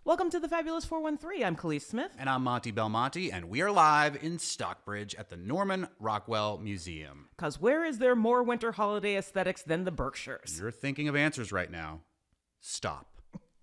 Welcome to the Fabulous 413. I'm Khalees Smith. And I'm Monty Belmonte, and we are live in Stockbridge at the Norman Rockwell Museum. Because where is there more winter holiday aesthetics than the Berkshires? You're thinking of answers right now. Stop.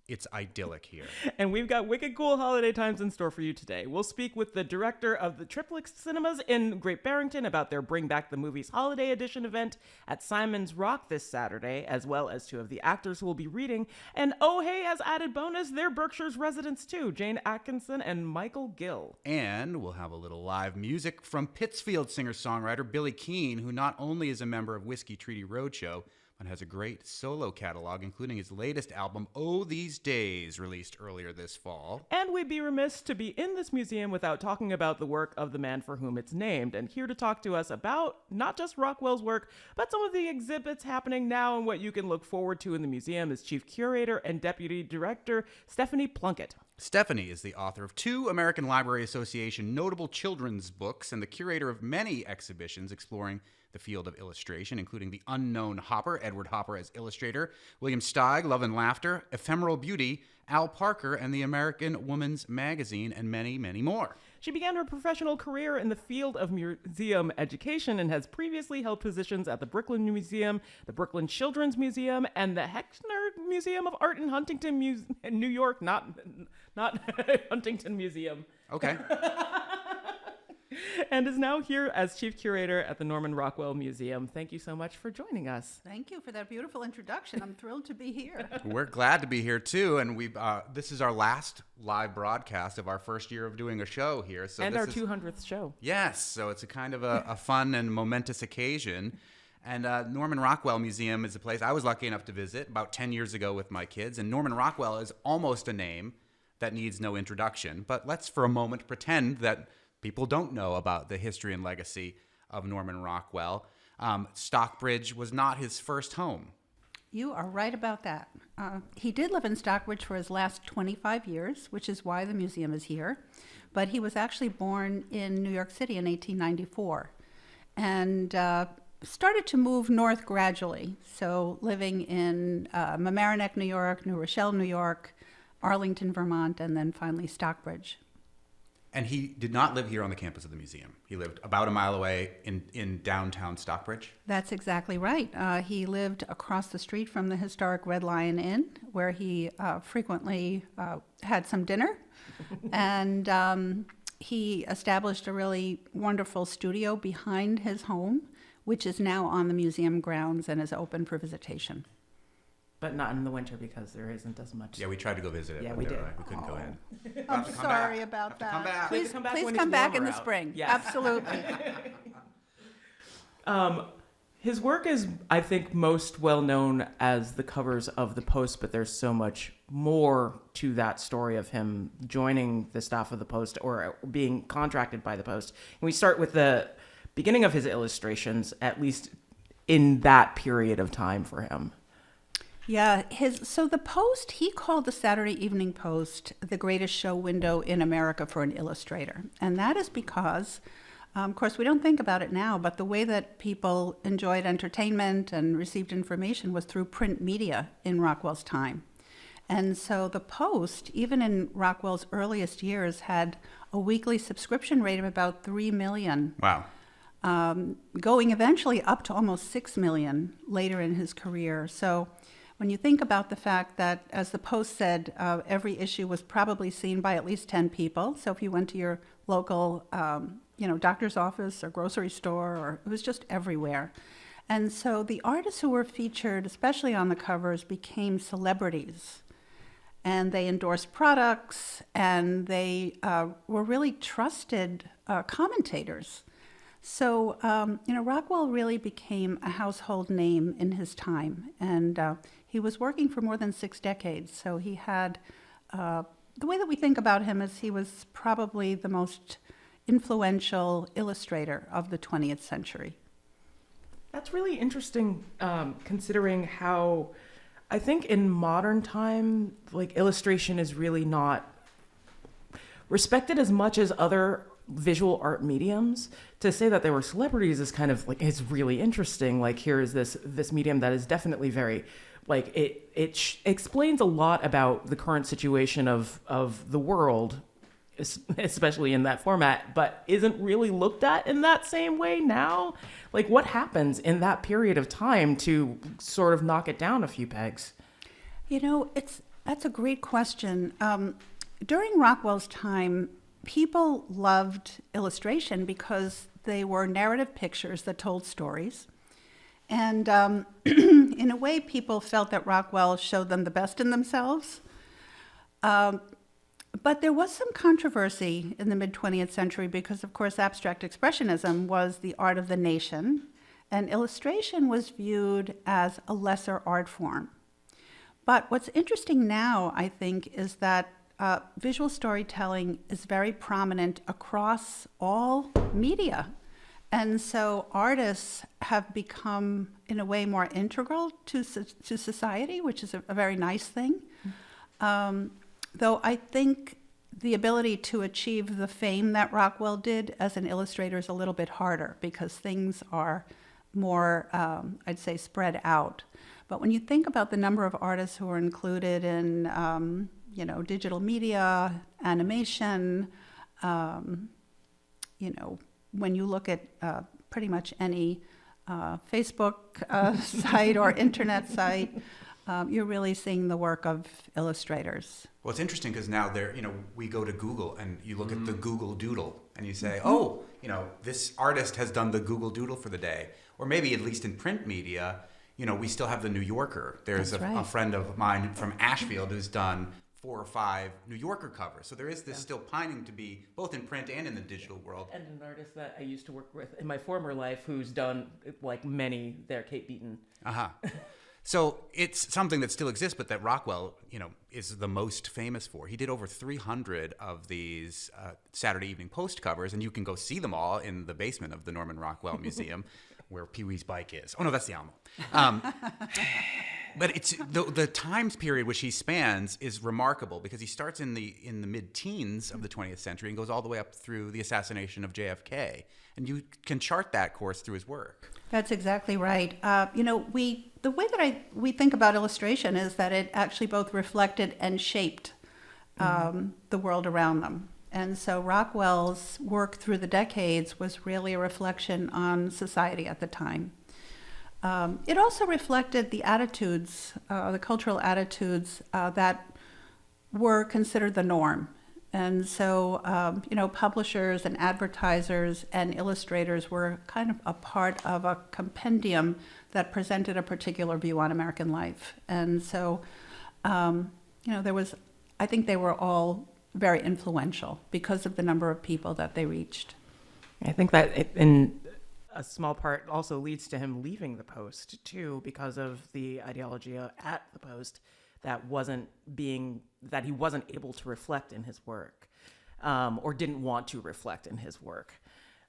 It's idyllic here. And we've got wicked cool holiday times in store for you today. We'll speak with the director of the Triplex cinemas in Great Barrington about their Bring Back the Movies Holiday Edition event at Simon's Rock this Saturday, as well as two of the actors who will be reading. And oh hey, as added bonus, they're Berkshire's residents too, Jayne Atkinson and Michel Gill. And we'll have a little live music from Pittsfield singer-songwriter Billy Keane, who not only is a member of Whiskey Treaty Roadshow, and has a great solo catalog, including his latest album, Oh These Days, released earlier this fall. And we'd be remiss to be in this museum without talking about the work of the man for whom it's named. And here to talk to us about not just Rockwell's work, but some of the exhibits happening now and what you can look forward to in the museum is Chief Curator and Deputy Director Stephanie Plunkett. Stephanie is the author of 2 American Library Association notable children's books and the curator of many exhibitions exploring the field of illustration, including The Unknown Hopper, Edward Hopper as illustrator, William Steig, Love and Laughter, Ephemeral Beauty, Al Parker, and the American Woman's Magazine, and many, many more. She began her professional career in the field of museum education and has previously held positions at the Brooklyn Museum, the Brooklyn Children's Museum, and the Heckscher Museum of Art in Huntington, New York, not Huntington Museum. Okay. And is now here as Chief Curator at the Norman Rockwell Museum. Thank you so much for joining us. Thank you for that beautiful introduction. I'm thrilled to be here. We're glad to be here too, and this is our last live broadcast of our first year of doing a show here. So and our 200th show. Yes, so it's a kind of a fun and momentous occasion. And Norman Rockwell Museum is a place I was lucky enough to visit about 10 years ago with my kids. And Norman Rockwell is almost a name that needs no introduction. But let's for a moment pretend that people don't know about the history and legacy of Norman Rockwell. Stockbridge was not his first home. You are right about that. He did live in Stockbridge for his last 25 years, which is why the museum is here. But he was actually born in New York City in 1894 and started to move north gradually. So living in Mamaroneck, New York, New Rochelle, New York, Arlington, Vermont, and then finally Stockbridge. And he did not live here on the campus of the museum. He lived about a mile away in downtown Stockbridge. That's exactly right. He lived across the street from the historic Red Lion Inn, where he frequently had some dinner. And he established a really wonderful studio behind his home, which is now on the museum grounds and is open for visitation. But not in the winter because there isn't as much. Yeah, we tried to go visit it. Yeah, but we did. We couldn't go in. I'm sorry about that. Come back. Please come back please when come it's back in warmer the out. spring. Yes. Absolutely. His work is, I think, most well known as the covers of the Post, but there's so much more to that story of him joining the staff of the Post or being contracted by the Post. And we start with the beginning of his illustrations, at least in that period of time for him. Yeah, so the Post, he called the Saturday Evening Post the greatest show window in America for an illustrator. And that is because, of course, we don't think about it now, but the way that people enjoyed entertainment and received information was through print media in Rockwell's time. And so the Post, even in Rockwell's earliest years, had a weekly subscription rate of about 3 million. Wow. Going eventually up to almost 6 million later in his career. So when you think about the fact that, as the Post said, every issue was probably seen by at least 10 people. So if you went to your local, doctor's office or grocery store, or it was just everywhere. And so the artists who were featured, especially on the covers, became celebrities. And they endorsed products, and they were really trusted commentators. So, Rockwell really became a household name in his time. And he was working for more than 6 decades. So he had, the way that we think about him is he was probably the most influential illustrator of the 20th century. That's really interesting, considering how I think in modern time, like, illustration is really not respected as much as other visual art mediums. To say that they were celebrities is kind of like, it's really interesting. Like, here is this medium that is definitely very like it explains a lot about the current situation of the world, especially in that format, but isn't really looked at in that same way now. Like, what happens in that period of time to sort of knock it down a few pegs? That's a great question. During Rockwell's time, people loved illustration because they were narrative pictures that told stories. And in a way, people felt that Rockwell showed them the best in themselves. But there was some controversy in the mid-20th century because, of course, abstract expressionism was the art of the nation, and illustration was viewed as a lesser art form. But what's interesting now, I think, is that visual storytelling is very prominent across all media. And so artists have become, in a way, more integral to society, which is a very nice thing. Though I think the ability to achieve the fame that Rockwell did as an illustrator is a little bit harder because things are more, I'd say, spread out. But when you think about the number of artists who are included in, digital media, animation, when you look at pretty much any Facebook site or internet site, you're really seeing the work of illustrators. Well, it's interesting because now we go to Google and you look at the Google Doodle and you say, this artist has done the Google Doodle for the day. Or maybe at least in print media, we still have the New Yorker. There's a friend of mine from Ashfield who's done 4 or 5 New Yorker covers. So there is this still pining to be both in print and in the digital world. And an artist that I used to work with in my former life who's done like many there, Kate Beaton. So it's something that still exists, but that Rockwell, is the most famous for. He did over 300 of these Saturday Evening Post covers, and you can go see them all in the basement of the Norman Rockwell Museum, where Pee-wee's bike is. Oh no, that's the Alamo. But it's the times period which he spans is remarkable because he starts in the mid-teens of the 20th century and goes all the way up through the assassination of JFK, and you can chart that course through his work. That's exactly right. The way that we think about illustration is that it actually both reflected and shaped the world around them. And so Rockwell's work through the decades was really a reflection on society at the time. It also reflected the attitudes, the cultural attitudes that were considered the norm. And so, publishers and advertisers and illustrators were kind of a part of a compendium that presented a particular view on American life. And so, I think they were all very influential because of the number of people that they reached. I think that in a small part also leads to him leaving the Post too, because of the ideology at the Post that he wasn't able to reflect in his work, or didn't want to reflect in his work.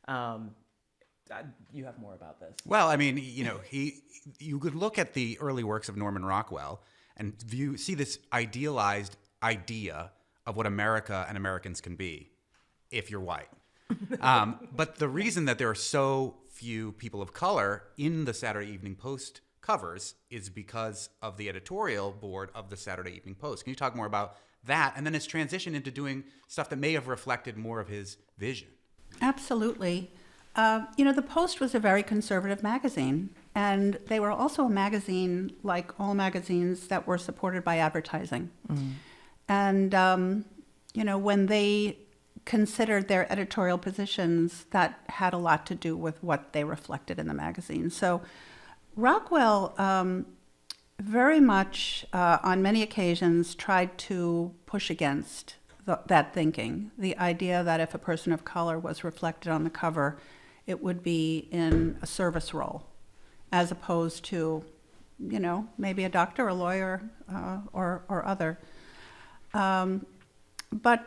You have more about this. Well, I mean, you could look at the early works of Norman Rockwell and see this idealized idea of what America and Americans can be if you're white. But the reason that there are so few people of color in the Saturday Evening Post covers is because of the editorial board of the Saturday Evening Post. Can you talk more about that? And then his transition into doing stuff that may have reflected more of his vision. Absolutely. The Post was a very conservative magazine, and they were also a magazine, like all magazines, that were supported by advertising. And, when they considered their editorial positions, that had a lot to do with what they reflected in the magazine. So Rockwell very much, on many occasions, tried to push against that thinking, the idea that if a person of color was reflected on the cover, it would be in a service role, as opposed to, maybe a doctor, a lawyer, or other. But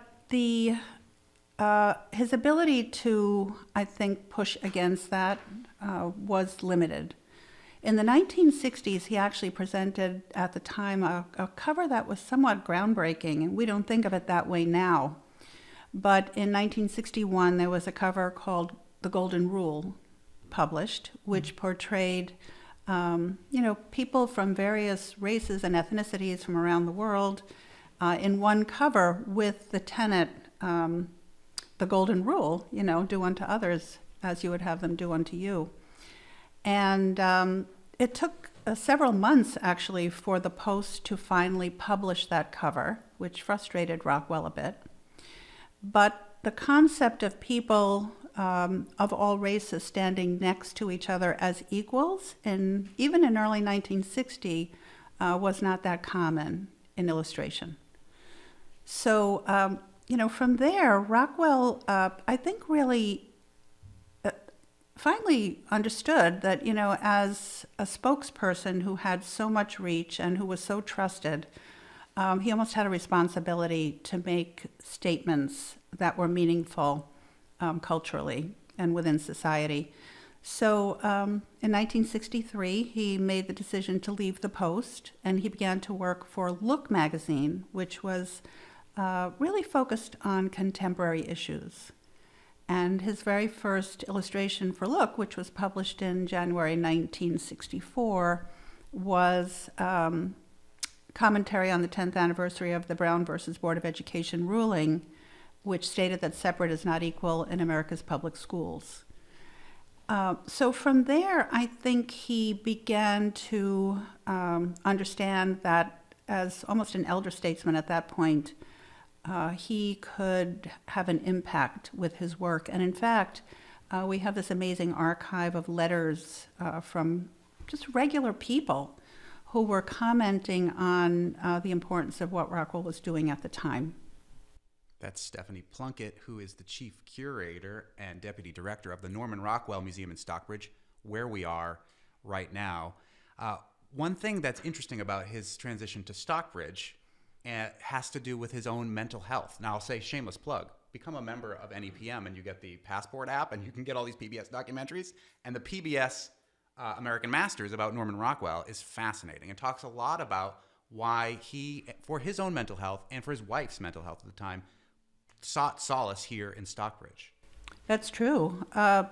his ability to, I think, push against that was limited. In the 1960s, he actually presented at the time a cover that was somewhat groundbreaking, and we don't think of it that way now. But in 1961, there was a cover called The Golden Rule published, which portrayed people from various races and ethnicities from around the world in one cover with the tenet, the golden rule, do unto others as you would have them do unto you. And it took several months, actually, for the Post to finally publish that cover, which frustrated Rockwell a bit. But the concept of people of all races standing next to each other as equals, and even in early 1960, was not that common in illustration. So, from there, Rockwell, I think, really finally understood that, as a spokesperson who had so much reach and who was so trusted, he almost had a responsibility to make statements that were meaningful culturally and within society. So in 1963, he made the decision to leave the Post, and he began to work for Look magazine, which was really focused on contemporary issues. And his very first illustration for Look, which was published in January 1964, was commentary on the 10th anniversary of the Brown versus Board of Education ruling, which stated that separate is not equal in America's public schools. So from there, I think he began to understand that, as almost an elder statesman at that point, he could have an impact with his work. And in fact, we have this amazing archive of letters from just regular people who were commenting on the importance of what Rockwell was doing at the time. That's Stephanie Plunkett, who is the chief curator and deputy director of the Norman Rockwell Museum in Stockbridge, where we are right now. One thing that's interesting about his transition to Stockbridge has to do with his own mental health. Now, I'll say shameless plug. Become a member of NEPM and you get the Passport app and you can get all these PBS documentaries. And the PBS American Masters about Norman Rockwell is fascinating. It talks a lot about why he, for his own mental health and for his wife's mental health at the time, sought solace here in Stockbridge. That's true.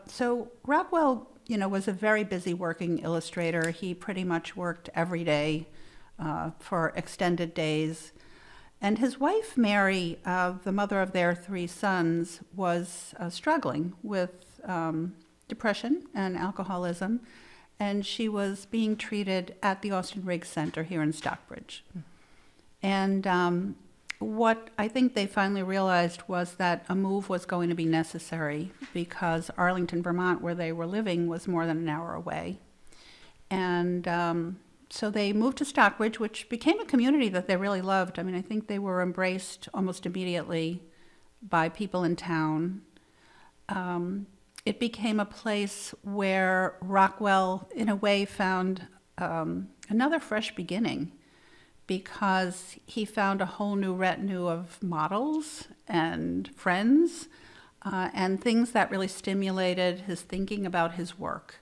So Rockwell, was a very busy working illustrator. He pretty much worked every day for extended days. And his wife, Mary, the mother of their 3 sons, was struggling with depression and alcoholism, and she was being treated at the Austin Riggs Center here in Stockbridge. And what I think they finally realized was that a move was going to be necessary because Arlington, Vermont, where they were living, was more than an hour away. And so they moved to Stockbridge, which became a community that they really loved. I mean, I think they were embraced almost immediately by people in town. It became a place where Rockwell, in a way, found another fresh beginning, because he found a whole new retinue of models and friends and things that really stimulated his thinking about his work.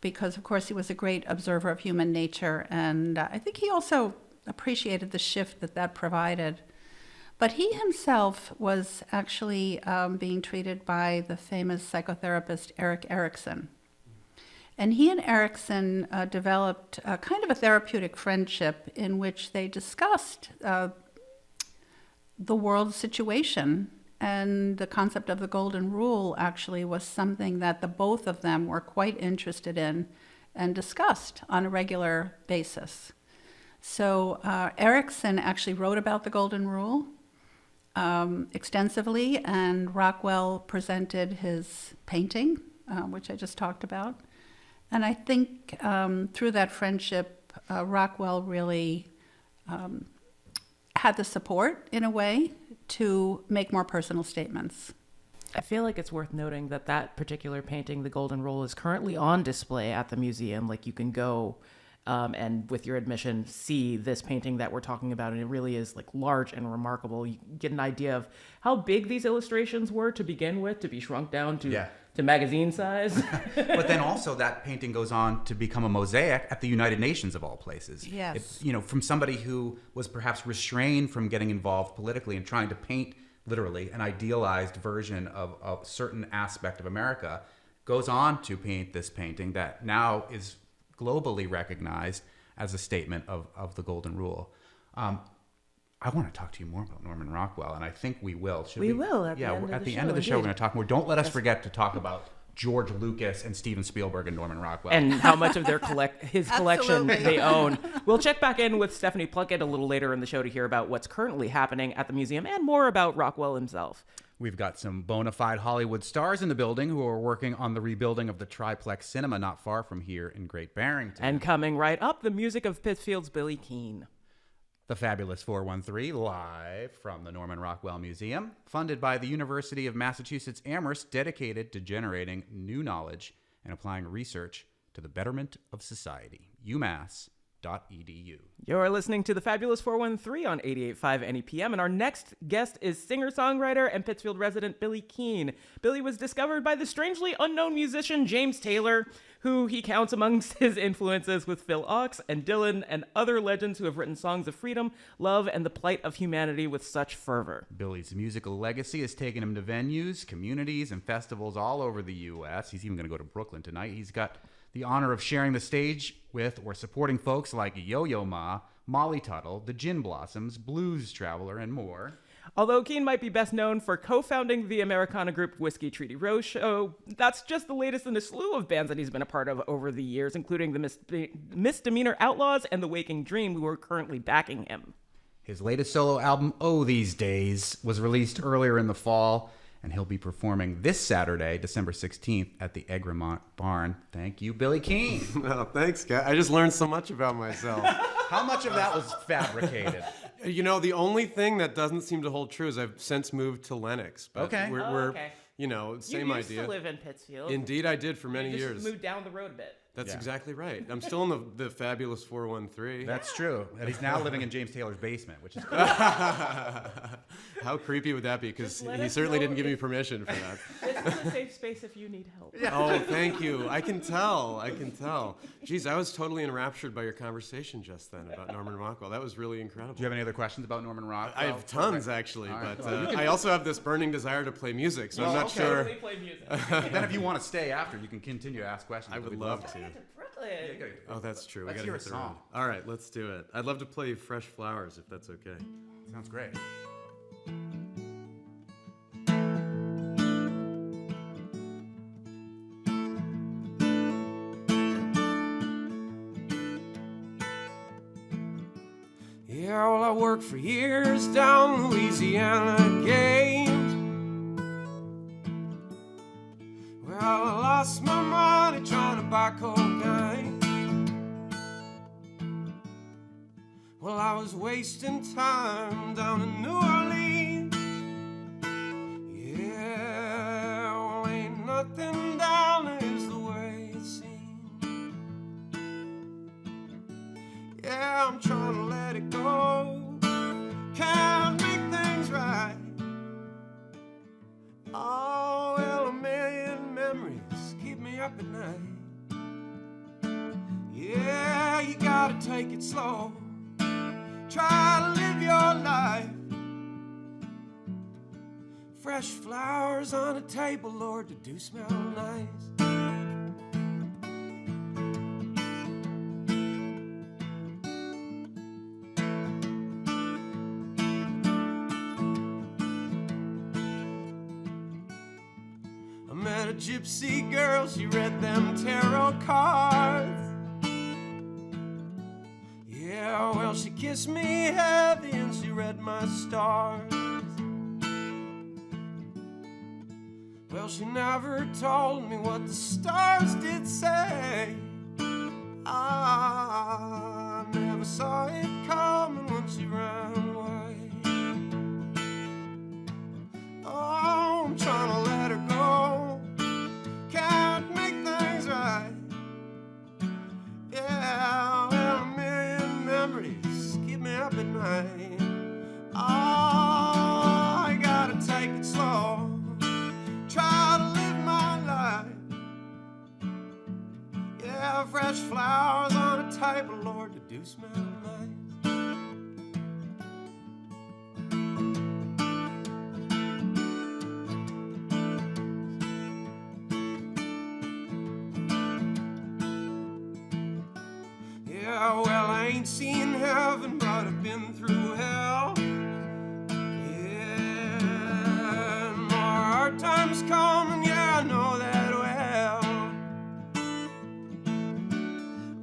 Because, of course, he was a great observer of human nature, and I think he also appreciated the shift that provided. But he himself was actually being treated by the famous psychotherapist Erik Erikson. And he and Erikson developed kind of a therapeutic friendship in which they discussed the world's situation. And the concept of the golden rule actually was something that the both of them were quite interested in and discussed on a regular basis. So Erikson actually wrote about the golden rule extensively, and Rockwell presented his painting, which I just talked about. And I think through that friendship, Rockwell really had the support, in a way, to make more personal statements. I feel like it's worth noting that that particular painting, The Golden Rule, is currently on display at the museum. Like, you can go and with your admission see this painting that we're talking about, and it really is like large and remarkable. You get an idea of how big these illustrations were to begin with, to be shrunk down to magazine size. But then also that painting goes on to become a mosaic at the United Nations, of all places. Yes. From somebody who was perhaps restrained from getting involved politically and trying to paint literally an idealized version of a certain aspect of America, goes on to paint this painting that now is globally recognized as a statement of the Golden Rule. I want to talk to you more about Norman Rockwell, and I think we will. We will at the end of the show. We're going to talk more. Don't let us forget to talk about George Lucas and Steven Spielberg and Norman Rockwell. And how much of his collection Absolutely. they own. We'll check back in with Stephanie Plunkett a little later in the show to hear about what's currently happening at the museum and more about Rockwell himself. We've got some bona fide Hollywood stars in the building who are working on the rebuilding of the Triplex Cinema not far from here in Great Barrington. And coming right up, the music of Pittsfield's Billy Keane. The Fabulous 413, live from the Norman Rockwell Museum, funded by the University of Massachusetts Amherst, dedicated to generating new knowledge and applying research to the betterment of society. UMass.edu. You're listening to the Fabulous 413 on 88.5 NEPM, and our next guest is singer-songwriter and Pittsfield resident Billy Keane. Billy was discovered by the strangely unknown musician James Taylor, who he counts amongst his influences with folx and Dylan and other legends who have written songs of freedom, love, and the plight of humanity with such fervor. Billy's musical legacy has taken him to venues, communities, and festivals all over the U.S. He's even going to go to Brooklyn tonight. He's got the honor of sharing the stage with or supporting folks like Yo-Yo Ma, Molly Tuttle, the Gin Blossoms, Blues Traveler, and more. Although Keane might be best known for co-founding the Americana group Whiskey Treaty Roadshow, that's just the latest in a slew of bands that he's been a part of over the years, including the Misdemeanor Outlaws and the Waking Dream, who are currently backing him. His latest solo album, Oh These Days, was released earlier in the fall, and he'll be performing this Saturday, December 16th, at the Egremont Barn. Thank you, Billy Keane. Oh, thanks, guys. I just learned so much about myself. How much of that was fabricated? You know, the only thing that doesn't seem to hold true is I've since moved to Lenox. But Okay. We're okay. you know, same you used idea. to live in Pittsfield. Indeed, I did for many you just years. moved down the road a bit. That's Yeah. exactly right. I'm still in the fabulous 413. That's true. And he's now living in James Taylor's basement, which is cool. How creepy would that be? Because Just let he us certainly know didn't give me if- permission for that. This is a safe space if you need help. Oh, thank you. I can tell. I can tell. Geez, I was totally enraptured by your conversation just then about Norman Rockwell. That was really incredible. Do you have any other questions about Norman Rockwell? I have tons, actually, All right. but I also have this burning desire to play music, so I'm not sure. Totally play music. Then if you want to stay after, you can continue to ask questions. I would We'd love Get to. to Brooklyn. Oh, that's true. Let's We hear gotta a hit the road. song. All right, let's do it. I'd love to play Fresh Flowers if that's okay. Sounds great. Yeah, well, I worked for years down Louisiana gate. Well, I lost my money trying to buy cocaine. Well, I was wasting time down in New Orleans. Yeah, well, ain't nothing down there is the way it seems. Yeah, I'm trying to let it go. Can't make things right. Oh, well, a million memories keep me up at night. Yeah, you gotta take it slow. Try to live your life. Fresh flowers on a table, Lord, that do smell nice. I met a gypsy girl, she read them tarot cards. Yeah, well, she kissed me heavy and she read my stars. Well, she never told me what the stars did say. I never saw it coming when she ran away. Oh, I'm trying to let her go. Can't make things right. Yeah, well, a million memories keep me up at night. Oh, I gotta take it slow. Try to live my life. Yeah, fresh flowers on a table, Lord, that do smell nice. Yeah, well, I ain't seen heaven, but I've been through hell. Yeah, and more hard times coming, yeah, I know that well.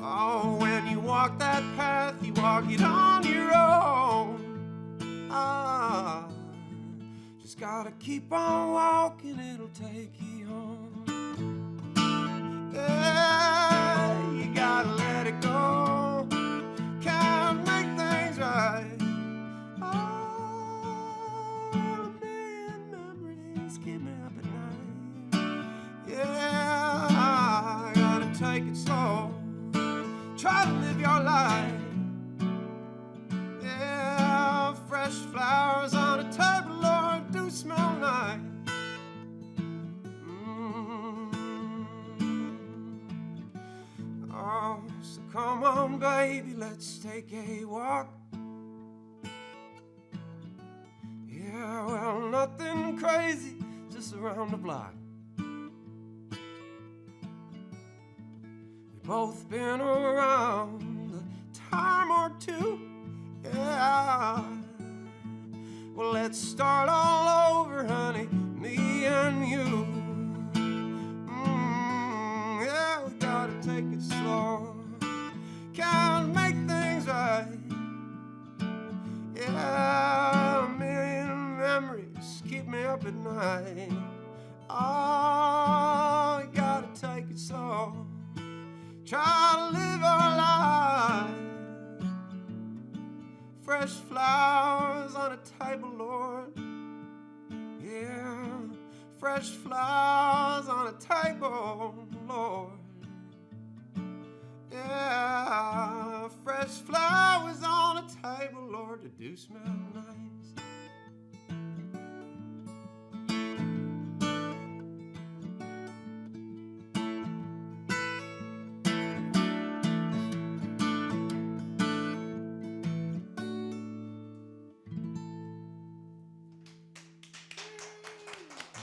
Oh, when you walk that path, you walk it on your own. Ah, just gotta keep on walking, it'll take you home. Yeah, you gotta let it go. Can't make things right. Oh, a million memories keep me up at night. Yeah, I gotta take it slow. Try to live your life. Yeah, fresh flowers on a table, Lord, do smell nice. Oh, so come on, baby, let's take a walk. Yeah, well, nothing crazy, just around the block. We've both been around a time or two. Yeah, well, let's start all over, honey, me and you. Yeah, we gotta take it slow. Can't make things right. Yeah, a million memories keep me up at night. Oh, you gotta take it slow. Try to live our life. Fresh flowers on a table, Lord. Yeah, fresh flowers on a table, Lord. Yeah, fresh flowers on a table, Lord, that do smell nice.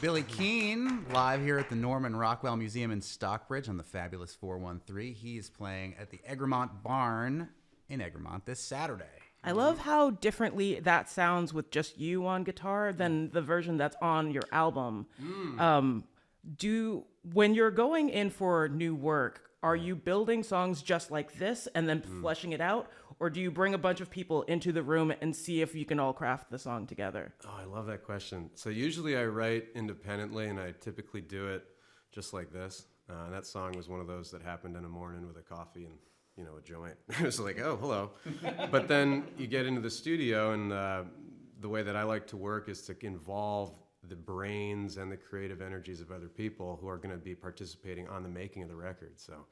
Billy Keane, live here at the Norman Rockwell Museum in Stockbridge on the fabulous 413. He is playing at the Egremont Barn in Egremont this Saturday. I love how differently that sounds with just you on guitar than the version that's on your album. When you're going in for new work, are you building songs just like this and then fleshing it out? Or do you bring a bunch of people into the room and see if you can all craft the song together? Oh, I love that question. So usually I write independently, and I typically do it just like this. And that song was one of those that happened in a morning with a coffee and, you know, a joint. It was like, oh, hello. But then you get into the studio, and the way that I like to work is to involve the brains and the creative energies of other people who are going to be participating on the making of the record. So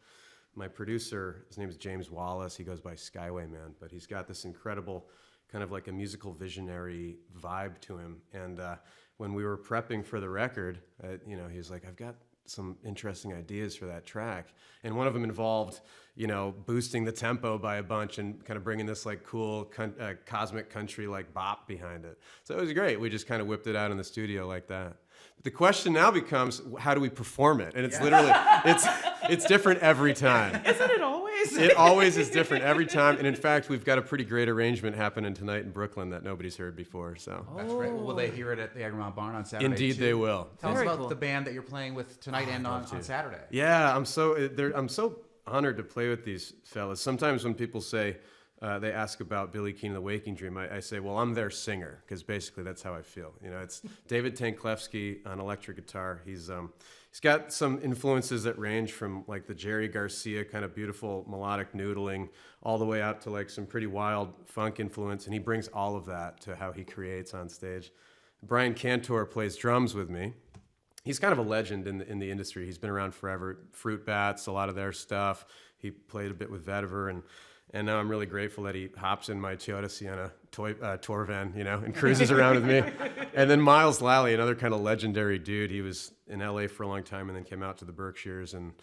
my producer, his name is James Wallace. He goes by Skyway Man, but he's got this incredible kind of like a musical visionary vibe to him. And when we were prepping for the record, you know, he was like, I've got some interesting ideas for that track. And one of them involved, you know, boosting the tempo by a bunch and kind of bringing this like cool cosmic country like bop behind it. So it was great. We just kind of whipped it out in the studio like that. But the question now becomes, how do we perform it? And it's literally, it's different every time. Isn't it always? It always is different every time. And in fact, we've got a pretty great arrangement happening tonight in Brooklyn that nobody's heard before. So That's great. Will they hear it at the Egremont Barn on Saturday? Indeed, too? they will. Tell us Very about cool. the band that you're playing with tonight and on Saturday. Yeah, I'm so honored to play with these fellas. Sometimes when people say, they ask about Billy Keane and the Waking Dream, I say, well, I'm their singer, because basically that's how I feel. You know, it's David Tanklevsky on electric guitar. He's got some influences that range from like the Jerry Garcia kind of beautiful melodic noodling all the way out to like some pretty wild funk influence, and he brings all of that to how he creates on stage. Brian Cantor plays drums with me. He's kind of a legend in the industry. He's been around forever. Fruit Bats, a lot of their stuff. He played a bit with Vetiver, and now I'm really grateful that he hops in my Toyota Sienna tour van, you know, and cruises around with me. And then Miles Lally, another kind of legendary dude. He was in LA for a long time and then came out to the Berkshires, and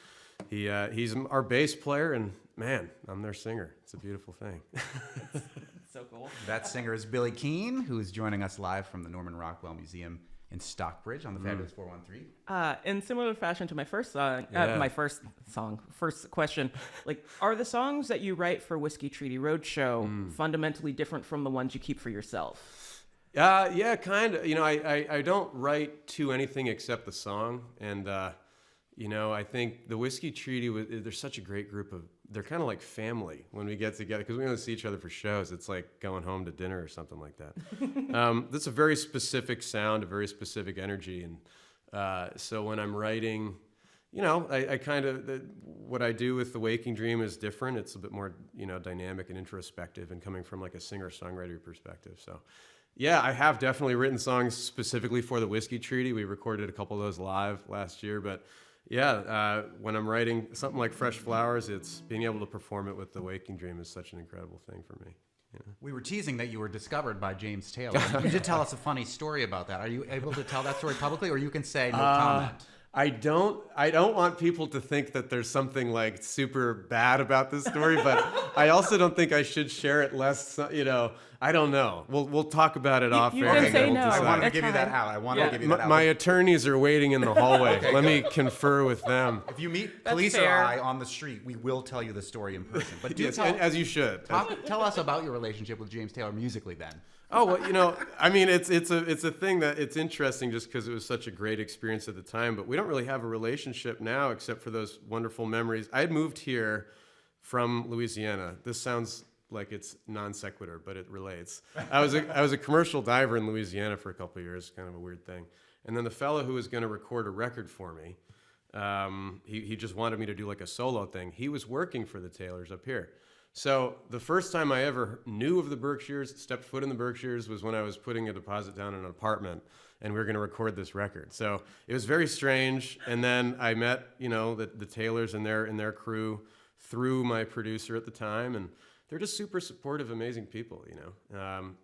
he's our bass player, and man, I'm their singer. It's a beautiful thing. So cool. That singer is Billy Keane, who is joining us live from the Norman Rockwell Museum in Stockbridge on the Fabulous 413. In similar fashion to my first song, Yeah. first question, like, are the songs that you write for Whiskey Treaty Roadshow fundamentally different from the ones you keep for yourself? Yeah, kind of. I don't write to anything except the song. And, I think the Whiskey Treaty, they're such a great group of, they're kind of like family when we get together because we only see each other for shows. It's like going home to dinner or something like that. That's a very specific sound, a very specific energy. And so when I'm writing, I kind of, what I do with The Waking Dream is different. It's a bit more, dynamic and introspective and coming from like a singer-songwriter perspective. So yeah, I have definitely written songs specifically for the Whiskey Treaty. We recorded a couple of those live last year, but yeah, when I'm writing something like Fresh Flowers, it's being able to perform it with The Waking Dream is such an incredible thing for me. Yeah. We were teasing that you were discovered by James Taylor. You did tell us a funny story about that. Are you able to tell that story publicly, or you can say no comment? I don't want people to think that there's something like super bad about this story, but I also don't think I should share it less, I don't know. We'll talk about it off you air. can and say then we'll no. I decide. wanted to That's give you that fine. out. I wanted to give you that out. My attorneys are waiting in the hallway. Let me confer with them. If you meet That's police or fair. I on the street, we will tell you the story in person. But do Yes, tell, as you should. tell us about your relationship with James Taylor musically then. Oh, well, it's a thing that it's interesting just because it was such a great experience at the time, but we don't really have a relationship now except for those wonderful memories. I had moved here from Louisiana. This sounds like it's non sequitur, but it relates. I was a commercial diver in Louisiana for a couple of years, kind of a weird thing. And then the fellow who was going to record a record for me, he just wanted me to do like a solo thing. He was working for the Taylors up here. So the first time I ever knew of the Berkshires, stepped foot in the Berkshires, was when I was putting a deposit down in an apartment, and we were going to record this record. So it was very strange. And then I met, the Taylors and their crew through my producer at the time, and they're just super supportive, amazing people,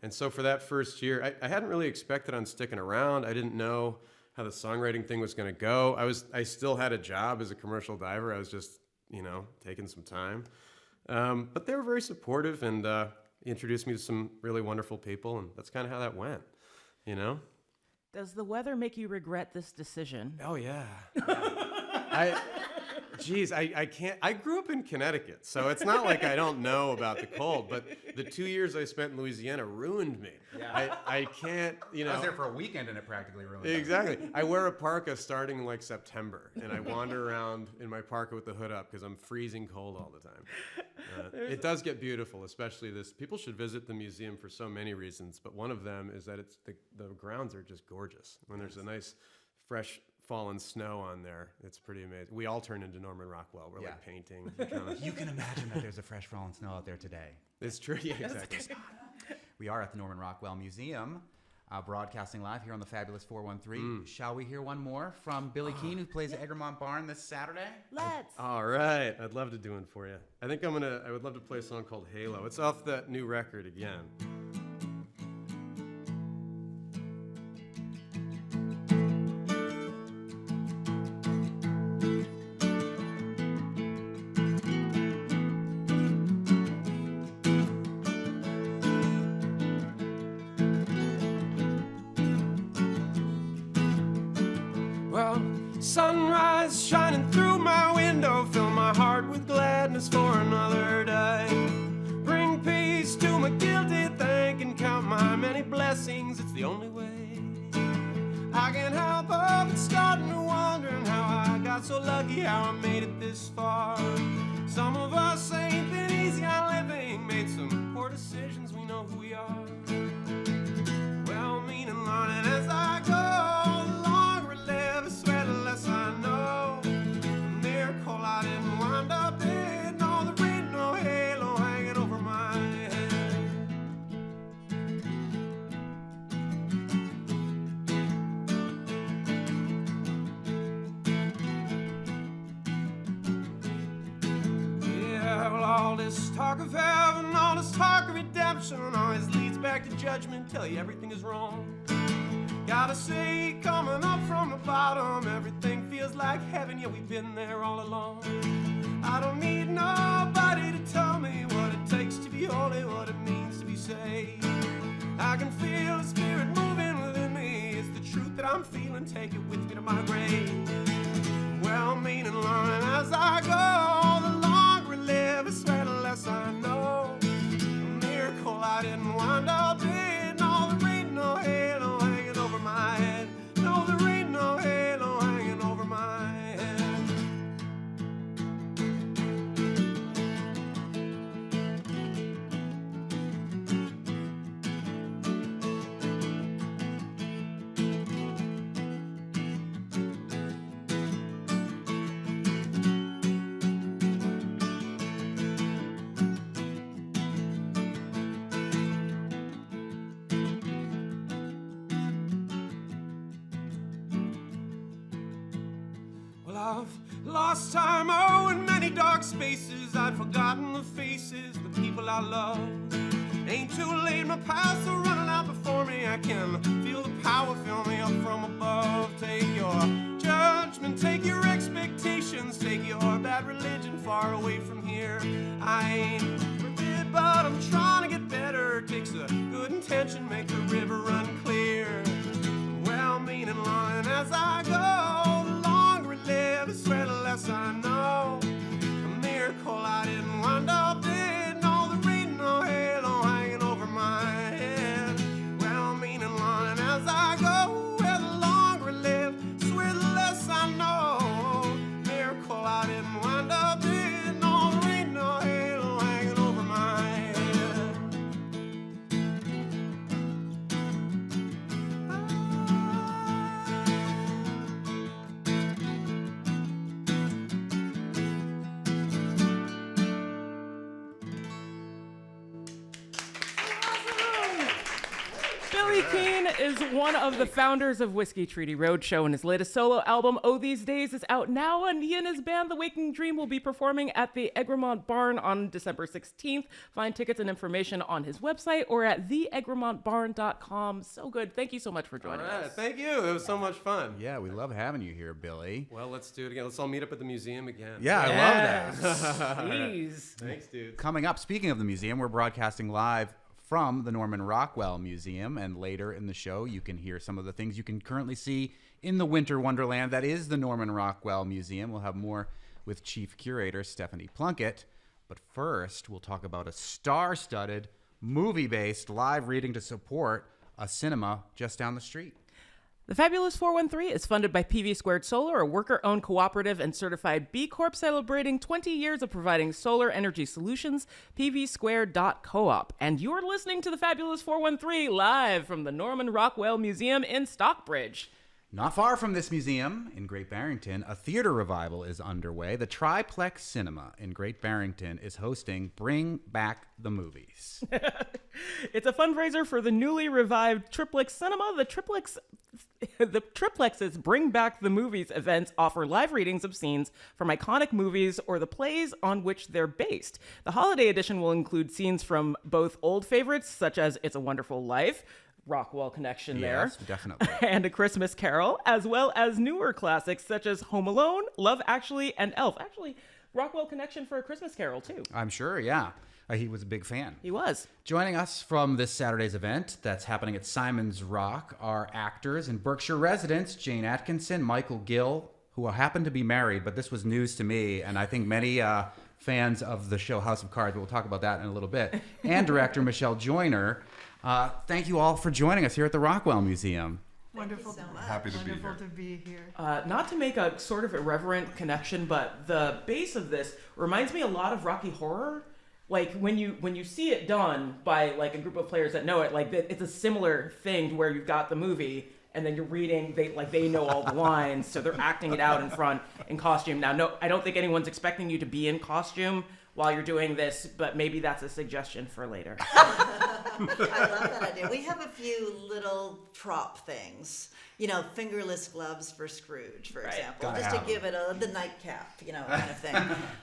And so for that first year, I hadn't really expected on sticking around. I didn't know how the songwriting thing was going to go. I still had a job as a commercial diver. I was just, taking some time. But they were very supportive and introduced me to some really wonderful people, and that's kind of how that went, Does the weather make you regret this decision? Oh, yeah. I can't. I grew up in Connecticut, so it's not like I don't know about the cold, but the 2 years I spent in Louisiana ruined me. Yeah. I can't, I was there for a weekend and it practically ruined me. Exactly. I wear a parka starting in like September, and I wander around in my parka with the hood up because I'm freezing cold all the time. It does get beautiful, especially this. People should visit the museum for so many reasons, but one of them is that it's the grounds are just gorgeous. When there's a nice, fresh fallen snow on there, it's pretty amazing. We all turn into Norman Rockwell. We're like painting. You can imagine that there's a fresh fallen snow out there today. It's true. Yeah, exactly. We are at the Norman Rockwell Museum, broadcasting live here on the Fabulous 413. Shall we hear one more from Billy Keane, who plays at Egremont Barn this Saturday? Let's. All right. I'd love to do one for you. I think I would love to play a song called Halo. It's off that new record again. Well, sunrise shining through my window, fill my heart with gladness for another day. Bring peace to my guilty thank and count my many blessings, it's the only way. I can't help but starting to wondering how I got so lucky, how I made it this far. Some of us ain't been easy on living, made some poor decisions, we know who we are. Well, meaning learning as I go, the longer I live, I swear the less I know. A miracle I didn't wind up dead, no, there ain't no halo hanging over my head. Yeah, well, all this talk of heaven, all this talk of redemption always leads back to judgment, tell you everything is wrong. Gotta say, coming up from the bottom, everything feels like heaven, yeah, we've been there all along. I don't need nobody to tell me what it takes to be holy, what it means to be saved. I can feel the spirit moving within me, it's the truth that I'm feeling, take it with me to my grave. Well-meaning learning as I go, the longer I live, I swear the less I know. A miracle I didn't wind up in. No, there ain't no halo hanging over my head. No, there ain't no halo hanging over my head. I've lost time, oh, in many dark spaces. I've forgotten the faces, the people I love. Ain't too late, my paths are running out before me. I can feel the power fill me up from above. Take your judgment, take your expectations, take your bad religion far away from here. I ain't forbid, but I'm trying to get better. Takes a good intention, make the river run clear. Well-meaning learning as I go, the longer I live, I swear the less I know. A miracle I didn't wind up in. No, there ain't no halo hanging over my head. Well-meaning learning as I go, where the longer I live, I swear the less I know. Miracle I didn't wind up in. No, there ain't no halo hanging over my head. Billy Keane is one of the founders of Whiskey Treaty Roadshow, and his latest solo album, Oh These Days, is out now, and he and his band, The Waking Dream, will be performing at the Egremont Barn on December 16th. Find tickets and information on his website or at theegremontbarn.com. So good. Thank you so much for joining All right, us. thank you. It was so much fun. Yeah, we love having you here, Billy. Well, let's do it again. Let's all meet up at the museum again. Yeah, I love that. Jeez. Thanks, dude. Coming up, speaking of the museum, we're broadcasting live from the Norman Rockwell Museum, and later in the show you can hear some of the things you can currently see in the winter wonderland that is the Norman Rockwell Museum. We'll have more with Chief Curator Stephanie Plunkett, but first we'll talk about a star-studded, movie-based live reading to support a cinema just down the street. The Fabulous 413 is funded by PV Squared Solar, a worker-owned cooperative and certified B Corp celebrating 20 years of providing solar energy solutions, pvsquared.coop. And you're listening to the Fabulous 413 live from the Norman Rockwell Museum in Stockbridge. Not far from this museum, in Great Barrington, a theater revival is underway. The Triplex Cinema in Great Barrington is hosting Bring Back the Movies. It's a fundraiser for the newly revived Triplex Cinema. The Triplex's Bring Back the Movies events offer live readings of scenes from iconic movies or the plays on which they're based. The holiday edition will include scenes from both old favorites, such as It's a Wonderful Life, Rockwell connection there. Yes, definitely. And A Christmas Carol, as well as newer classics such as Home Alone, Love Actually, and Elf. Actually, Rockwell connection for A Christmas Carol, too. I'm sure, yeah. He was a big fan. He was. Joining us from this Saturday's event that's happening at Simon's Rock are actors and Berkshire residents Jayne Atkinson, Michael Gill, who happen to be married, but this was news to me, and I think many fans of the show House of Cards, but we'll talk about that in a little bit, and director Michelle Joyner. Thank you all for joining us here at the Rockwell Museum. Wonderful. so much. Happy to be here. Wonderful to be here. Not to make a sort of irreverent connection, but the base of this reminds me a lot of Rocky Horror. Like when you see it done by like a group of players that know it, like it's a similar thing to where you've got the movie and then you're reading, they know all the lines, so they're acting it out in front in costume. Now, no, I don't think anyone's expecting you to be in costume while you're doing this, but maybe that's a suggestion for later. I love that idea. We have a few little prop things, fingerless gloves for Scrooge, for example, Gotta just to have give it the nightcap, kind of thing.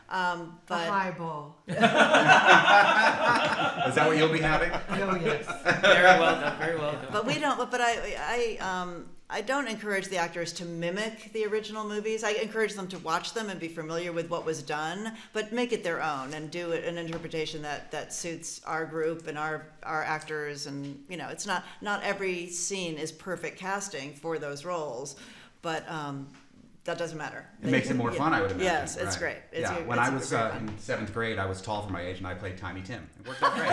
A highball. Is that what you'll be having? Oh, yes. Very well done, very well done. But we don't. But I don't encourage the actors to mimic the original movies. I encourage them to watch them and be familiar with what was done, but make it their own and do it an interpretation that suits our group and our actors. And it's not every scene is perfect casting for those roles, but that doesn't matter. It makes it more fun, I would imagine. Yes, it's right. great. When I was in 7th grade, I was tall for my age, and I played Tiny Tim. It worked out great.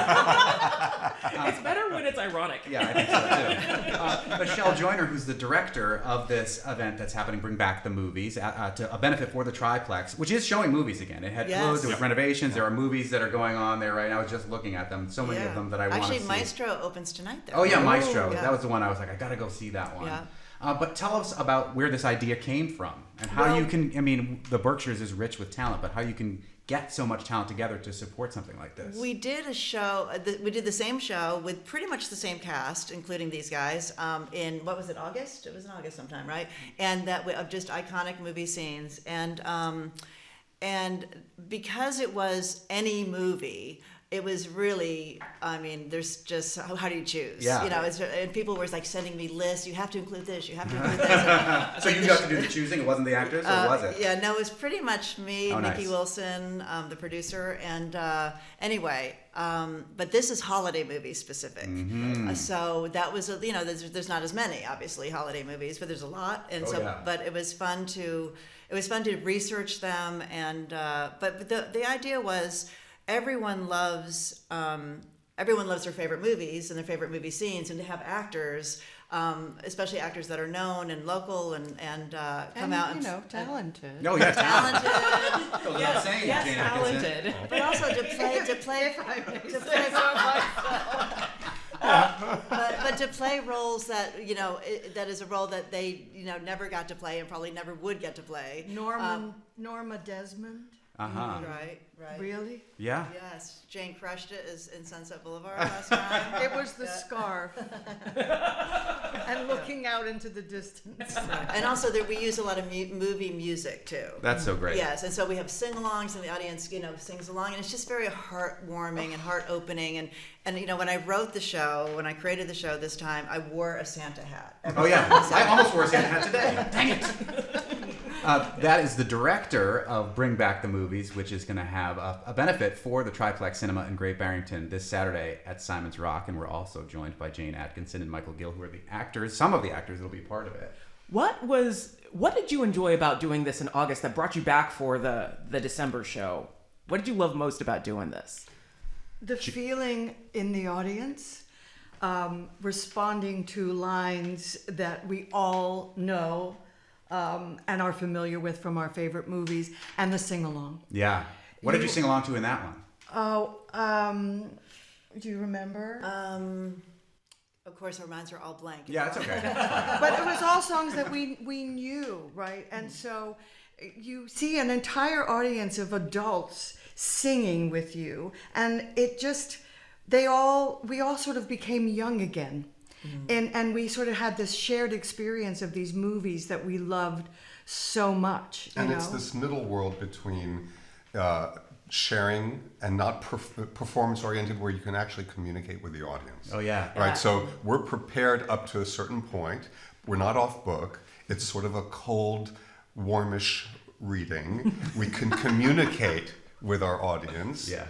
It's better when it's ironic. Yeah, I think so too. Michelle Joyner, who's the director of this event that's happening, Bring Back the Movies, to a benefit for the Triplex, which is showing movies again. It had closed, there was renovations, there are movies that are going on there right now. I was just looking at them, so many of them that I want to see. Actually, Maestro opens tonight there. Oh yeah, Maestro. That was the one I was like, I gotta go see that one. Yeah. But tell us about where this idea came from and how you can, the Berkshires is rich with talent, but how you can get so much talent together to support something like this. We did a show, we did the same show with pretty much the same cast, including these guys, in, what was it, August? It was in August sometime, right? And that of just iconic movie scenes. And because it was any movie, it was really, there's just, how do you choose? Yeah. And people were like sending me lists, you have to include this, you have to include this. So you got to do the choosing, it wasn't the actors, or was it? Yeah, no, it was pretty much me, Nikki nice. Wilson, the producer, and anyway, but this is holiday movie specific. So that was, there's not as many, obviously, holiday movies, but there's a lot. And but it was fun to research them, and but the idea was, everyone loves their favorite movies and their favorite movie scenes, and to have actors, especially actors that are known and local and come out and talented. No, yeah, talented. Goes without saying, Yes, Jayne Atkinson. talented. But also to play but to play roles that that is a role that they never got to play and probably never would get to play. Norma Desmond. Right. Really? Yeah. Yes, Jayne crushed it in Sunset Boulevard last time. It was the scarf and looking out into the distance. And also we use a lot of movie music too. That's so great. Yes, and so we have sing-alongs, and the audience sings along, and it's just very heartwarming and heart-opening. And when I wrote the show, when I created the show this time, I wore a Santa hat. Oh yeah, I almost wore a Santa hat today. Dang it. That is the director of Bring Back the Movies, which is going to have a benefit for the Triplex Cinema in Great Barrington this Saturday at Simon's Rock, and we're also joined by Jayne Atkinson and Michael Gill, who are the actors, some of the actors that will be part of it. What did you enjoy about doing this in August that brought you back for the December show? What did you love most about doing this? The feeling in the audience, responding to lines that we all know and are familiar with from our favorite movies, and the sing-along. Yeah. What did you sing along to in that one? Oh, do you remember? Of course, our minds are all blank. Yeah, it's okay. But it was all songs that we knew, right? And so you see an entire audience of adults singing with you, and it just, we all sort of became young again. And we sort of had this shared experience of these movies that we loved so much. And it's this middle world between sharing and not performance oriented, where you can actually communicate with the audience. Oh yeah. Right. So we're prepared up to a certain point. We're not off book. It's sort of a cold, warmish reading. We can communicate with our audience. Yeah.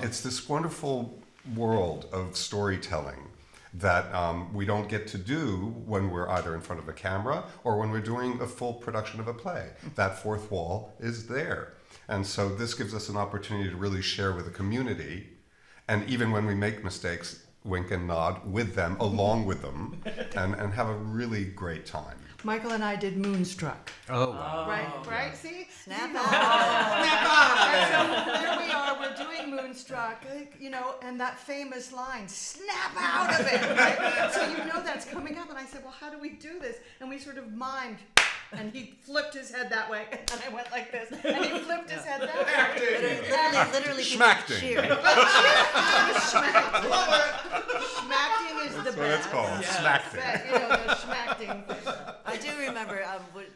It's this wonderful world of storytelling that we don't get to do when we're either in front of a camera or when we're doing a full production of a play. That fourth wall is there. And so this gives us an opportunity to really share with the community. And even when we make mistakes, wink and nod with them, along with them, and have a really great time. Michael and I did Moonstruck. Oh, wow. Right? See? Snap You know. out. And so here we are, we're doing Moonstruck, and that famous line, snap out of it, right? So you know that's coming up, and I said, well, how do we do this? And we sort of mimed, and he flipped his head that way, and I went like this, and he flipped his head that way. Literally, Schmacking. cheer. Schmacking is the That's best. what it's called. Smacked. The schmacking thing. I do remember,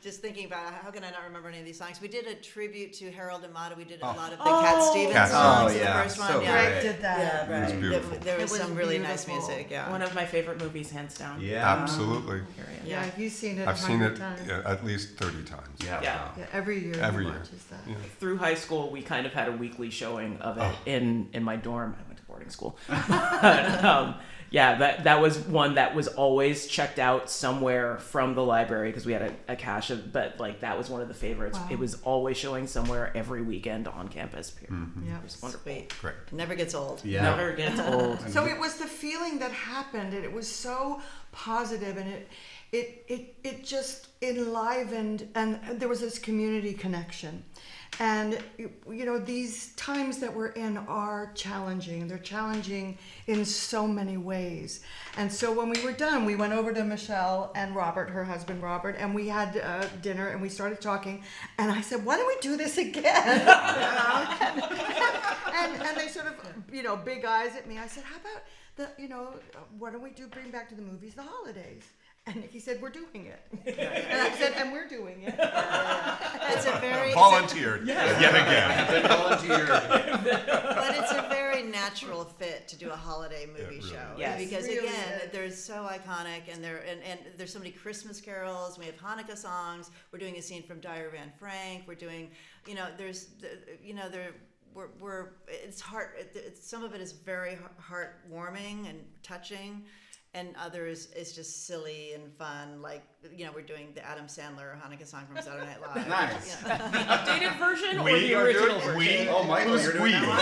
just thinking about how can I not remember any of these songs? We did a tribute to Harold and Maude. We did a lot of the Cat Stevens Cat songs Stevens. in the Oh, first yeah. one. So Yeah, Greg did that. yeah, right. beautiful. There was It was some really nice beautiful. music. Yeah. One of my favorite movies, hands down. Yeah. Absolutely. Period. Yeah, he's seen it I've seen 100 it times. at least 30 times. Yeah. Yeah, every year Every he year. watches that. Yeah. Through high school, we kind of had a weekly showing of it Oh. in my dorm. I went to boarding school. Yeah, that was one that was always checked out somewhere from the library because we had a cache of, but like that was one of the favorites. Wow. It was always showing somewhere every weekend on campus. Yeah. It was wonderful. Sweet. Great. It never gets old. Yeah. Never gets old. So it was the feeling that happened, and it was so positive, and it just enlivened, and there was this community connection. And you know, these times that we're in are challenging. They're challenging in so many ways. And so when we were done, we went over to Michelle and Robert, her husband Robert, and we had dinner, and we started talking. And I said, "Why don't we do this again?" and they sort of, you know, big eyes at me. I said, "How about why don't we bring back to the movies the holidays?" And he said, "We're doing it." And I said, "And we're doing it." It's a very Volunteered yet again. but it's a very natural fit to do a holiday movie really show. is. Yes. Because Really again, is. they're so iconic, and there's so many Christmas carols. We have Hanukkah songs. We're doing a scene from Diary of Anne Frank. We're doing, it's some of it is very heartwarming and touching, and others is just silly and fun. Like, we're doing the Adam Sandler Hanukkah song from Saturday Night Live. Nice. Updated version or We the are original doing- version? Oh, Michael, Who's you're doing we? that one?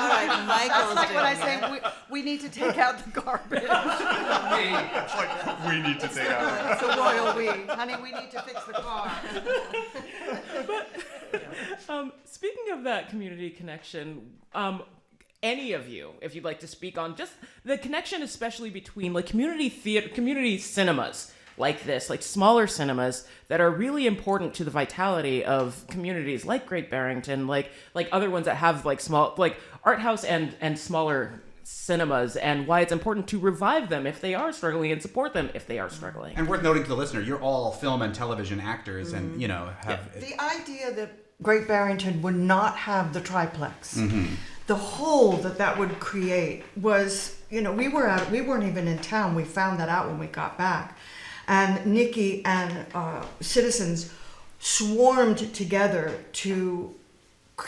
All right, Michael's That's like when I doing say we need to take out the garbage. It's like, we need to take out. It's a royal we. Honey, we need to fix the car. Speaking of that community connection, any of you, if you'd like to speak on just the connection, especially between like community theater, community cinemas like this, like smaller cinemas that are really important to the vitality of communities like Great Barrington, like other ones that have like small, like art house and smaller cinemas, and why it's important to revive them if they are struggling and support them if they are struggling. And worth noting to the listener, you're all film and television actors, and have. The idea that Great Barrington would not have the triplex, the hole that would create was, we weren't even in town. We found that out when we got back. And Nikki and citizens swarmed together to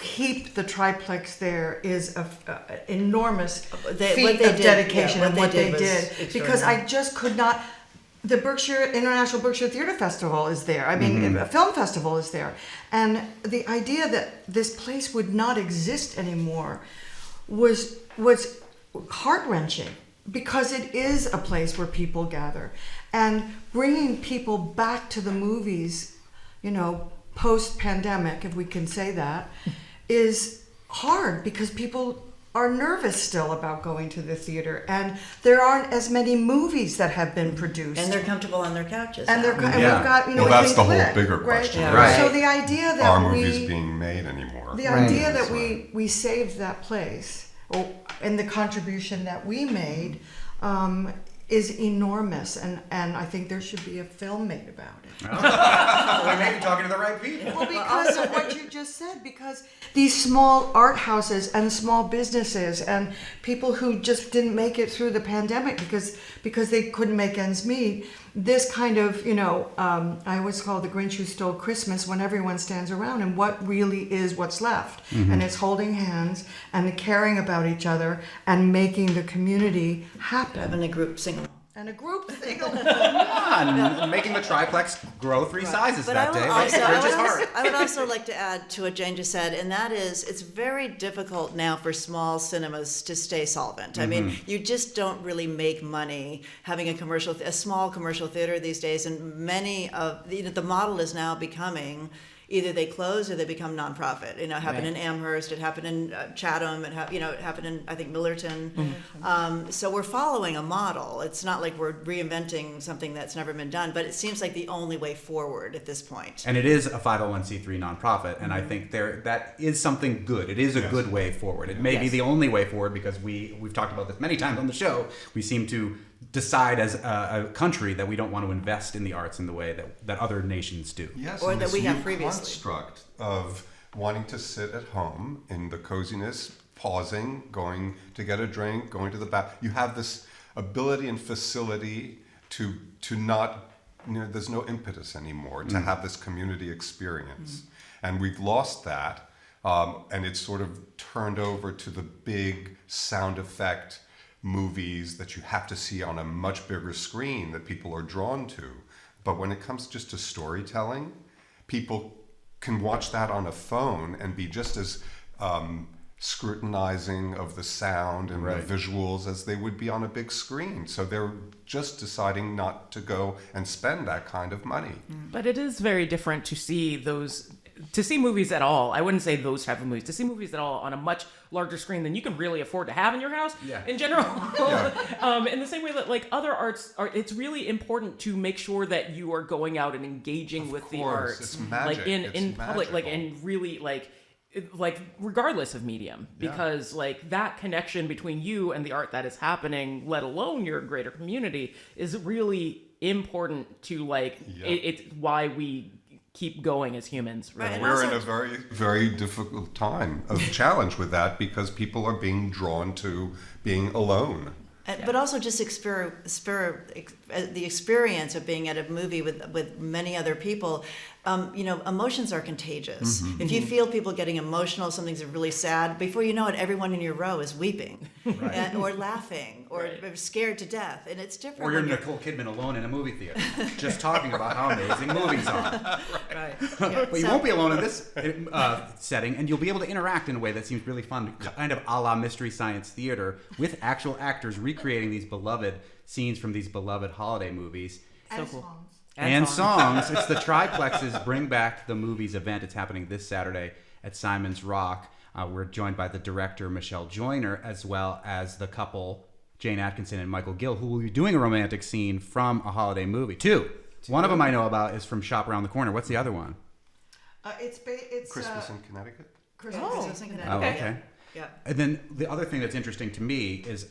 keep the triplex there is an enormous feat of dedication and what they did. Because I just could not. The International Berkshire Theatre Festival is there. I mean, a film festival is there. And the idea that this place would not exist anymore was heart-wrenching, because it is a place where people gather. And bringing people back to the movies, post-pandemic, if we can say that, is hard, because people are nervous still about going to the theater, and there aren't as many movies that have been produced. And they're comfortable on their couches. And now. we've got, Well, that's we the whole click, bigger right? question. Yeah. Right. So the idea that Are movies being made anymore? the idea that we saved that place, and the contribution that we made, is enormous, and I think there should be a film made about it. We may be talking to the right people. Well, because of what you just said, because these small art houses and small businesses and people who just didn't make it through the pandemic because they couldn't make ends meet, this kind of, I always call it the Grinch who stole Christmas, when everyone stands around and what really is what's left. And it's holding hands and caring about each other and making the community happen. Having a group sing. And a group thing. And making the triplex grow 3 sizes But that day. I would also like to add to what Jayne just said, and that is, it's very difficult now for small cinemas to stay solvent. I mean, you just don't really make money having a small commercial theater these days, and many of the model is now becoming either they close or they become nonprofit. It happened in Amherst, it happened in Chatham, it happened in, I think, Millerton. So we're following a model. It's not like we're reinventing something that's never been done, but it seems like the only way forward at this point. And it is a 501c3 nonprofit, and I think that is something good. It is a good way forward. It may be the only way forward, because we've talked about this many times on the show. We seem to decide as a country that we don't want to invest in the arts in the way that other nations do. Yes, Or and that this we have new previously. construct of wanting to sit at home in the coziness, pausing, going to get a drink, going to the bath. You have this ability and facility to not there's no impetus anymore to have this community experience. And we've lost that. And it's sort of turned over to the big sound effect movies that you have to see on a much bigger screen that people are drawn to. But when it comes just to storytelling, people can watch that on a phone and be just as scrutinizing of the sound and the visuals as they would be on a big screen. So they're just deciding not to go and spend that kind of money. But it is very different to see movies at all. I wouldn't say those type of movies. To see movies at all on a much larger screen than you can really afford to have in your house in general. In the same way that like other arts are, it's really important to make sure that you are going out and engaging with the arts. It's magic. Like in public, like, and really like regardless of medium, because like that connection between you and the art that is happening, let alone your greater community, is really important to like it's why we keep going as humans. Really. Right, and We're also- in a very, very difficult time of challenge with that because people are being drawn to being alone. But also just the experience of being at a movie with many other people. Emotions are contagious. If you feel people getting emotional, something's really sad, before you know it, everyone in your row is weeping or laughing or scared to death. And it's different. Or you're Nicole Kidman alone in a movie theater, just talking about how amazing movies are. But you won't be alone in this setting, and you'll be able to interact in a way that seems really fun, kind of a la Mystery Science Theater, with actual actors recreating these beloved scenes from these beloved holiday movies. And So cool. songs. And songs. It's the Triplex's Bring Back the Movies event. It's happening this Saturday at Simon's Rock. We're joined by the director, Michelle Joyner, as well as the couple, Jayne Atkinson and Michael Gill, who will be doing a romantic scene from a holiday movie. Two. One of them I know about is from Shop Around the Corner. What's the other one? It's Christmas in Connecticut? Christmas. Oh, okay. Yeah. And then the other thing that's interesting to me is,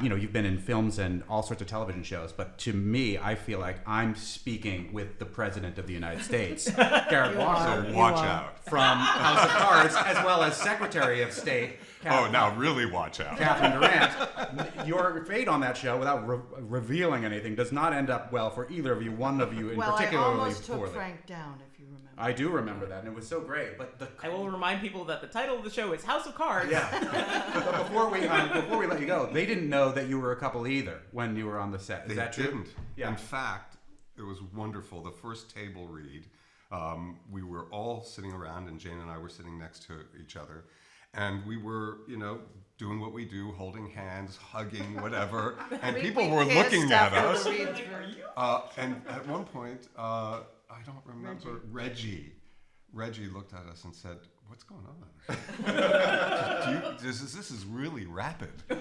you've been in films and all sorts of television shows, but to me, I feel like I'm speaking with the President of the United States, Garrett Walker, So watch out. from House of Cards, as well as Secretary of State. Now really watch out. Catherine Durant. Your fate on that show, without revealing anything, does not end up well for either of you. One of you in Well, I particularly almost took poorly. Frank down, if you remember. I do remember that, and it was so great. But I will remind people that the title of the show is House of Cards. Yeah. But before we let you go, they didn't know that you were a couple either when you were on the set. Is that true? Didn't. Yeah. In fact, it was wonderful. The first table read, we were all sitting around, and Jayne and I were sitting next to each other, and we were, doing what we do, holding hands, hugging, whatever, and people were looking at us. And at one point, I don't remember, Reggie looked at us and said, "What's going on? This is really rapid." Fall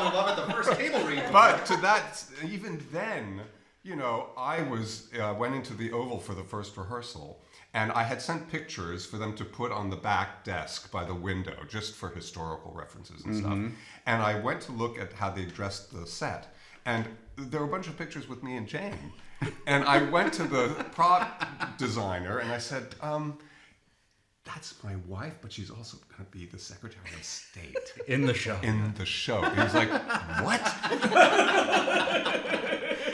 in love at the first table read. But to that, even then, I went into the Oval for the first rehearsal, and I had sent pictures for them to put on the back desk by the window, just for historical references and stuff. And I went to look at how they dressed the set, and there were a bunch of pictures with me and Jayne. And I went to the prop designer, and I said, "That's my wife, but she's also going to be the Secretary of State." In the show. In the show. And he was like, "What?"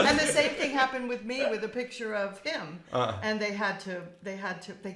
And the same thing happened with me with a picture of him, and they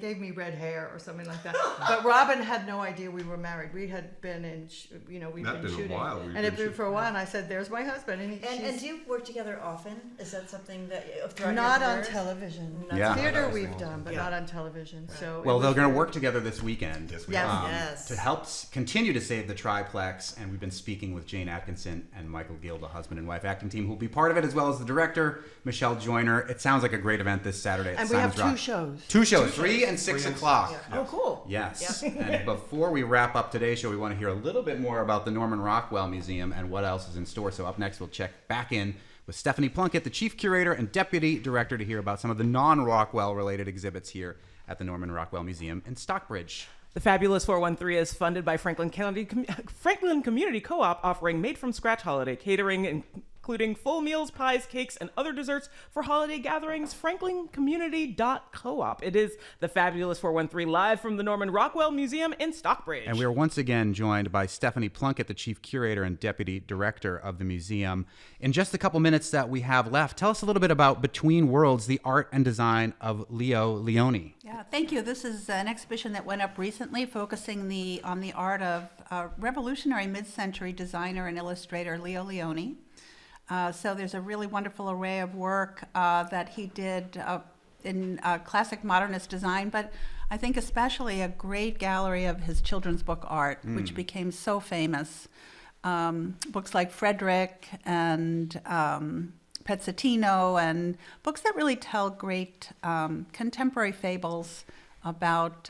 gave me red hair or something like that. But Robin had no idea we were married. We had been in, we've That'd been been a shooting, while. We've and been it for a while. And I said, "There's my husband." And do you work together often? Is that something that throughout not your on careers? television. Yeah. Theater we've done, but not on television. So Well, they're going to work together this weekend. Yes. Yes. To help continue to save the Triplex. And we've been speaking with Jayne Atkinson and Michael Gill, the husband and wife acting team, who will be part of it, as well as the director, Michelle Joyner. It sounds like a great event this Saturday at And we have Simon's Rock. two shows. Two shows, 3 and 6 o'clock. Oh, cool. Yes. And before we wrap up today's show, we want to hear a little bit more about the Norman Rockwell Museum and what else is in store. So up next, we'll check back in with Stephanie Plunkett, the chief curator and deputy director, to hear about some of the non-Rockwell related exhibits here at the Norman Rockwell Museum in Stockbridge. The Fabulous 413 is funded by Franklin Community Co-op, offering made-from-scratch holiday catering and including full meals, pies, cakes, and other desserts for holiday gatherings. FranklinCommunity.coop. It is the Fabulous 413 live from the Norman Rockwell Museum in Stockbridge. And we are once again joined by Stephanie Plunkett, the chief curator and deputy director of the museum. In just a couple minutes that we have left, tell us a little bit about Between Worlds, the art and design of Leo Leone. Yeah, thank you. This is an exhibition that went up recently focusing on the art of revolutionary mid-century designer and illustrator Leo Leone. So there's a really wonderful array of work that he did in classic modernist design, but I think especially a great gallery of his children's book art, which became so famous. Books like Frederick and Pezzettino, and books that really tell great contemporary fables about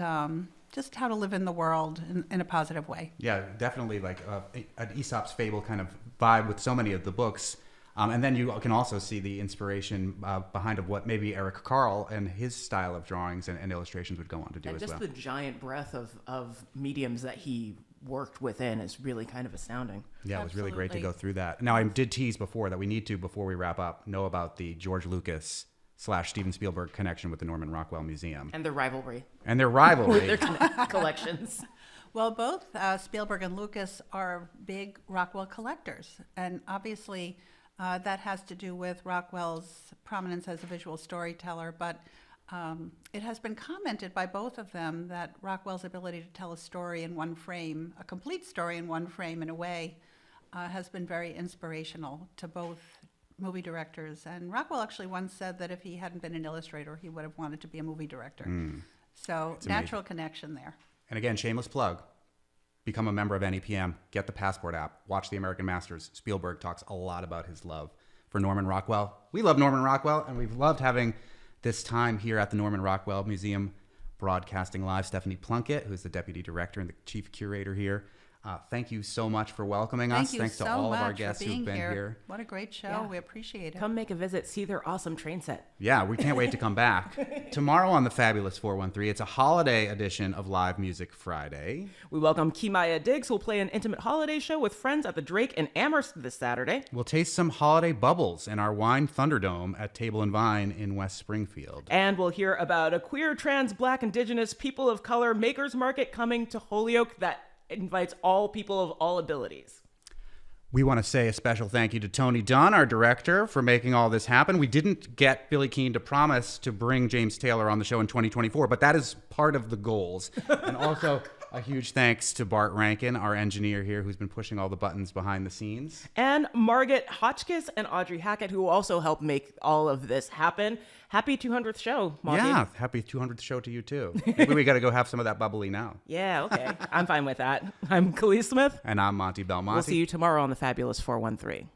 just how to live in the world in a positive way. Yeah, definitely like an Aesop's fable kind of vibe with so many of the books. And then you can also see the inspiration behind of what maybe Eric Carle and his style of drawings and illustrations would go on to do and as just well. the giant breadth of mediums that he worked within is really kind of astounding. Yeah, it was really great to Absolutely. go through that. Now, I did tease before that we need to, before we wrap up, know about the George Lucas / Steven Spielberg connection with the Norman Rockwell Museum. And the rivalry. And their rivalry. Their collections. Well, both Spielberg and Lucas are big Rockwell collectors, and obviously that has to do with Rockwell's prominence as a visual storyteller, but it has been commented by both of them that Rockwell's ability to tell a story in one frame, a complete story in one frame in a way, has been very inspirational to both movie directors. And Rockwell actually once said that if he hadn't been an illustrator, he would have wanted to be a movie director. So natural connection there. And again, shameless plug. Become a member of NEPM, get the Passport app, watch The American Masters. Spielberg talks a lot about his love for Norman Rockwell. We love Norman Rockwell, and we've loved having this time here at the Norman Rockwell Museum broadcasting live. Stephanie Plunkett, who's the deputy director and the chief curator here. Thank you so much for welcoming us. Thank you Thanks so to all much of our for guests being who've been here. What a great show. Yeah. We appreciate it. Come make a visit, see their awesome train set. Yeah, we can't wait to come back. Tomorrow on the Fabulous 413, it's a holiday edition of Live Music Friday. We welcome Kimaya Diggs, who will play an intimate holiday show with friends at the Drake in Amherst this Saturday. We'll taste some holiday bubbles in our Wine Thunderdome at Table and Vine in West Springfield. And we'll hear about a queer, trans, black, indigenous, people of color makers market coming to Holyoke that invites all people of all abilities. We want to say a special thank you to Tony Dunn, our director, for making all this happen. We didn't get Billy Keane to promise to bring James Taylor on the show in 2024, but that is part of the goals. And also a huge thanks to Bart Rankin, our engineer here, who's been pushing all the buttons behind the scenes. And Margaret Hotchkiss and Audrey Hackett, who also helped make all of this happen. Happy 200th show, Monty. Yeah, happy 200th show to you, too. Maybe we got to go have some of that bubbly now. Yeah, okay. I'm fine with that. I'm Khalees Smith. And I'm Monty Belmonte. We'll see you tomorrow on the Fabulous 413.